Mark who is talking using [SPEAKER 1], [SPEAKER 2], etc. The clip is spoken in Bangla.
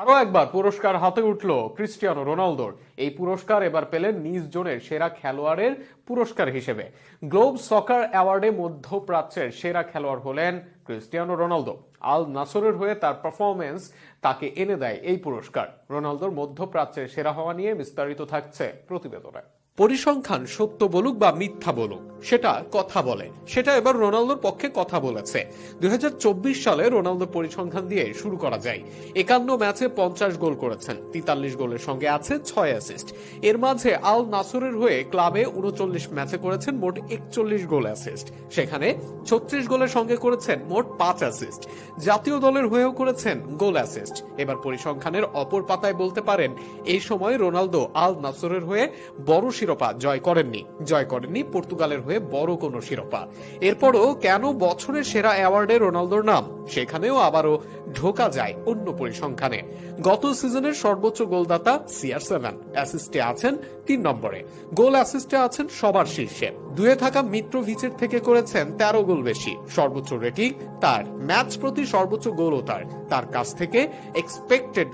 [SPEAKER 1] আরো একবার পুরস্কার হাতে উঠল ক্রিস্টিয়ানো রোনালদোর। এই পুরস্কার এবার পেলেন নিজ জোনের সেরা খেলোয়াড়ের পুরস্কার হিসেবে। গ্লোব সকার অ্যাওয়ার্ডে মধ্যপ্রাচ্যের সেরা খেলোয়াড় হলেন ক্রিস্টিয়ানো রোনালদো। আল নাসরের হয়ে তার পারফরমেন্স তাকে এনে দেয় এই পুরস্কার। রোনালদোর মধ্যপ্রাচ্যের সেরা হওয়া নিয়ে বিস্তারিত থাকছে প্রতিবেদনে। পরিসংখ্যান সত্য বলুক বা মিথ্যা বলুক, সেটা কথা বলে। সেটা এবার রোনালদোর পক্ষে কথা বলেছে। 2024 সালে রোনালদোর পরিসংখ্যান দিয়ে শুরু করা যায়। 51 ম্যাচে 50 গোল করেছেন, 43 গোলের সঙ্গে আছে 6 অ্যাসিস্ট। এর মাঝে আল নাসরের হয়ে ক্লাবে 39 ম্যাচে করেছেন মোট 41 গোল অ্যাসিস্ট। সেখানে 36 গোলের সঙ্গে করেছেন মোট 5 অ্যাসিস্ট। জাতীয় দলের হয়েও করেছেন গোল অ্যাসিস্ট। এবার পরিসংখ্যানের অপর পাতায় বলতে পারেন এই সময় রোনালদো আল নাসরের হয়ে বড় শিরোপা জয় করেননি পর্তুগালের হয়ে বড় কোনো শিরোপা। এরপরও কেন বছরের সেরা অ্যাওয়ার্ডে রোনালদোর নাম, সেখানেও আবারও ঢোকা যায় অন্য পরিসংখ্যানে। গত সিজনের সর্বোচ্চ গোলদাতা CR7, অ্যাসিস্টে আছেন 3 নম্বরে, গোল অ্যাসিস্টে আছেন সবার শীর্ষে। দুয়ে থাকা মিত্রোভিচের থেকে করেছেন 13 গোল বেশি। সর্বোচ্চ রেটিং তার, ম্যাচ প্রতি সর্বোচ্চ গোলও তার কাছ থেকে এক্সপেক্টেড